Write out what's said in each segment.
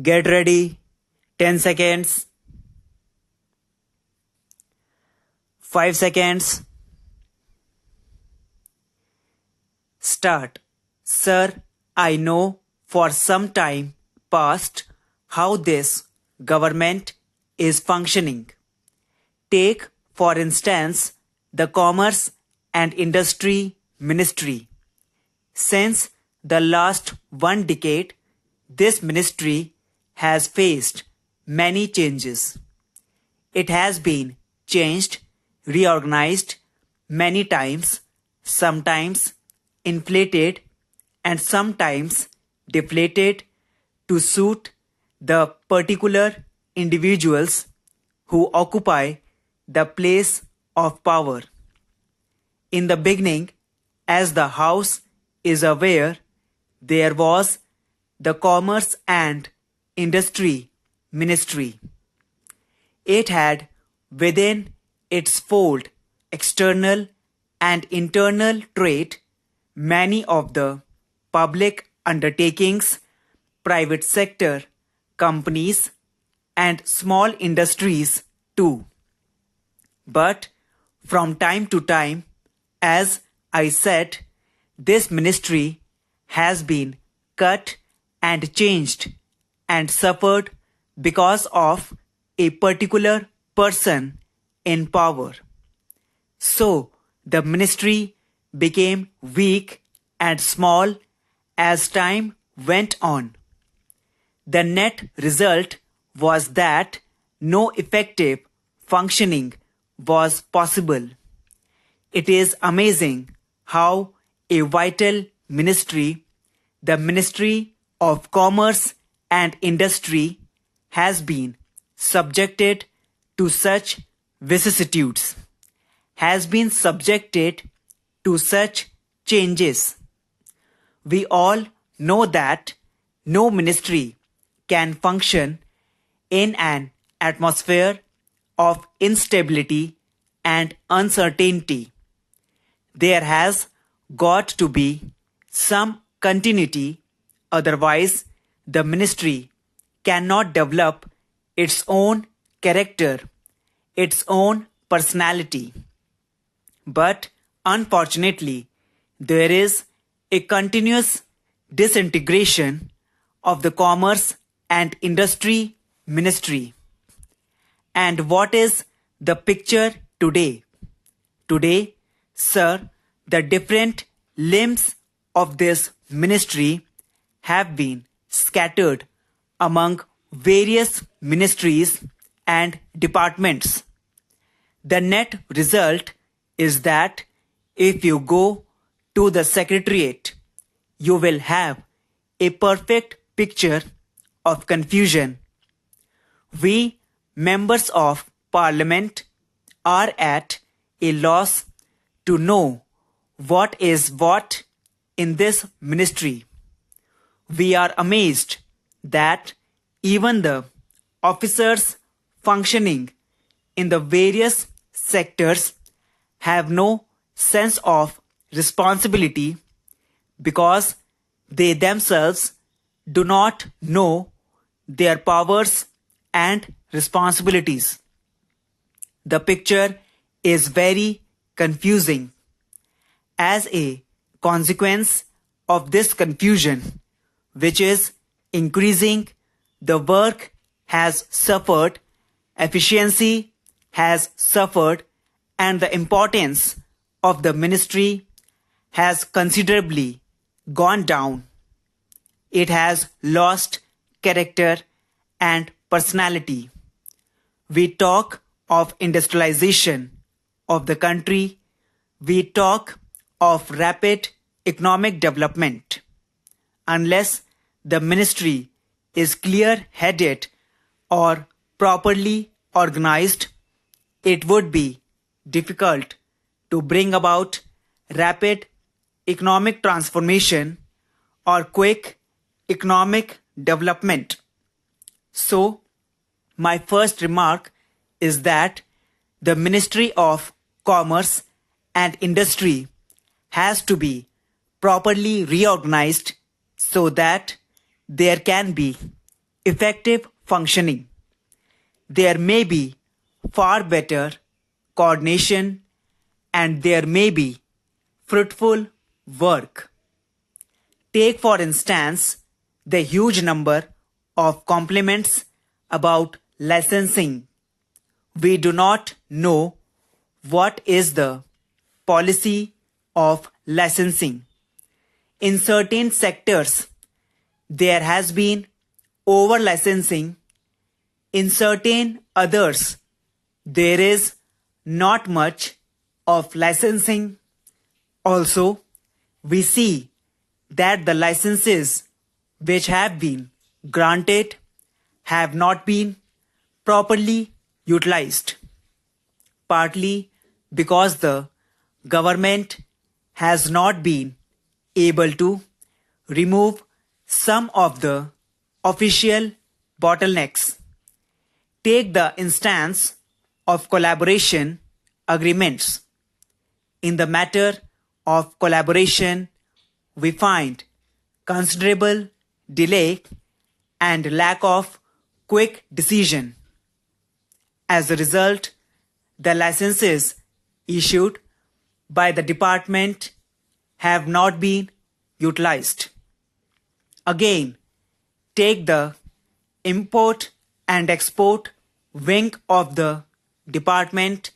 Get ready. 10 seconds. 5 seconds. Start. Sir, I know for some time past how this government is functioning. Take, for instance, the Commerce and Industry Ministry. Since the last 1 decade, this ministry has faced many changes. It has been changed, reorganized many times, sometimes inflated and sometimes deflated to suit the particular individuals who occupy the place of power. In the beginning, as the House is aware, there was the Commerce and Industry Ministry. It had within its fold external and internal trade, many of the public undertakings, private sector companies, and small industries too. But from time to time, as I said, this ministry has been cut and changed and suffered because of a particular person in power. So the ministry became weak and small as time went on. The net result was that no effective functioning was possible. It is amazing how a vital ministry, the Ministry of Commerce and Industry, has been subjected to such vicissitudes, has been subjected to such changes. We all know that no ministry can function in an atmosphere of instability and uncertainty. There has got to be some continuity, otherwise the ministry cannot develop its own character, its own personality. But unfortunately, there is a continuous disintegration of the Commerce and Industry Ministry. And what is the picture today? Today, sir, the different limbs of this ministry have been scattered among various ministries and departments. The net result is that if you go to the Secretariat, you will have a perfect picture of confusion. We, members of Parliament, are at a loss to know what is what in this ministry. We are amazed that even the officers functioning in the various sectors have no sense of responsibility because they themselves do not know their powers and responsibilities. The picture is very confusing. As a consequence of this confusion, which is increasing, the work has suffered, efficiency has suffered, and the importance of the ministry has considerably gone down. It has lost character and personality. We talk of industrialization of the country. We talk of rapid economic development. Unless the ministry is clear-headed or properly organized, it would be difficult to bring about rapid economic transformation or quick economic development. So, my first remark is that the Ministry of Commerce and Industry has to be properly reorganized so that there can be effective functioning. There may be far better coordination and there may be fruitful work. Take for instance the huge number of compliments about licensing. We do not know what is the policy of licensing. In certain sectors, there has been over licensing. In certain others, there is not much of licensing. Also, we see that the licenses which have been granted have not been properly utilized, partly because the government has not been able to remove some of the official bottlenecks. Take the instance of collaboration agreements. In the matter of collaboration, we find considerable delay and lack of quick decision. As a result, the licenses issued by the department have not been utilized. Again, take the import and export wing of the department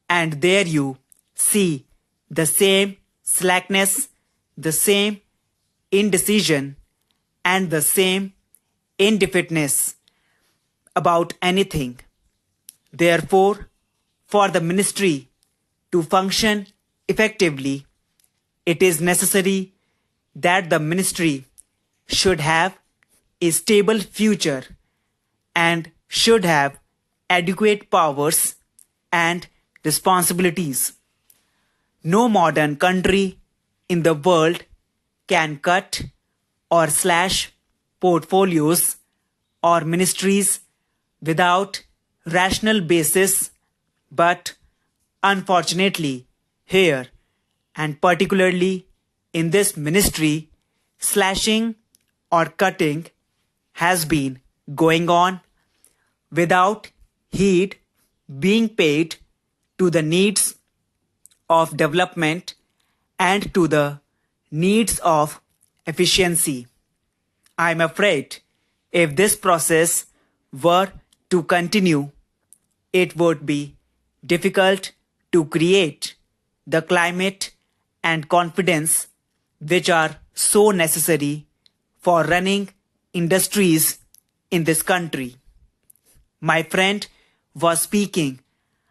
and there you see the same slackness, the same indecision and the same indefiniteness about anything. Therefore, for the ministry to function effectively, it is necessary that the ministry should have a stable future and should have adequate powers and responsibilities. No modern country in the world can cut or slash portfolios or ministries without rational basis, but unfortunately here and particularly in this ministry, slashing or cutting has been going on without heed being paid to the needs of development and to the needs of efficiency. I am afraid if this process were to continue, it would be difficult to create the climate and confidence which are so necessary for running industries in this country. My friend was speaking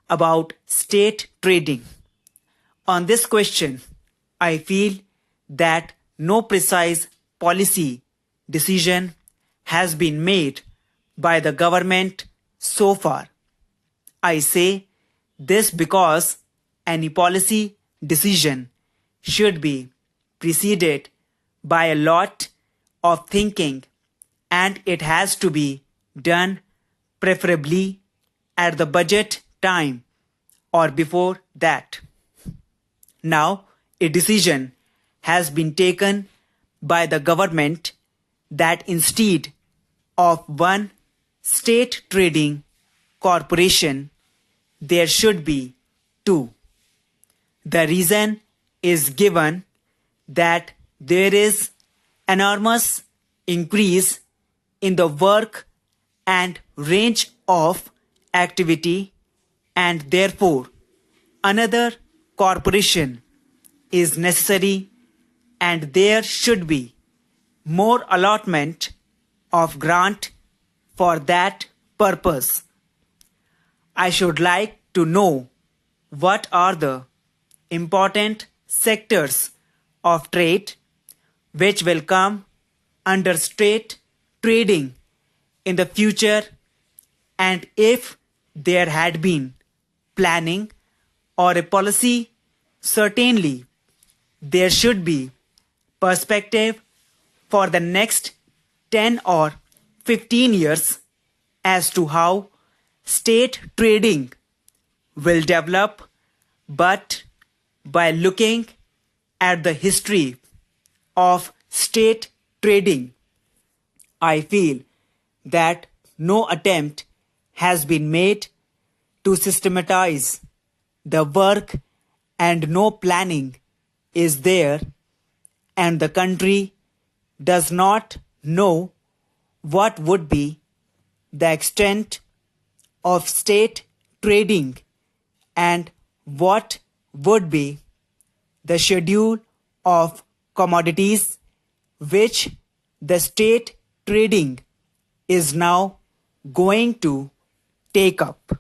about state trading. On this question, I feel that no precise policy decision has been made by the government so far. I say this because any policy decision should be preceded by a lot of thinking and it has to be done preferably at the budget time or before that. Now, a decision has been taken by the government that instead of one state trading corporation, there should be two. The reason is given that there is enormous increase in the work and range of activity and therefore another corporation is necessary and there should be more allotment of grant for that purpose. I should like to know what are the important sectors of trade which will come under state trading in the future, and if there had been planning or a policy, certainly there should be perspective for the next 10 or 15 years as to how state trading will develop, but by looking at the history of state trading, I feel that no attempt has been made to systematize the work and no planning is there, and the country does not know what would be the extent of state trading and what would be the schedule of commodities which the state trading is now going to take up.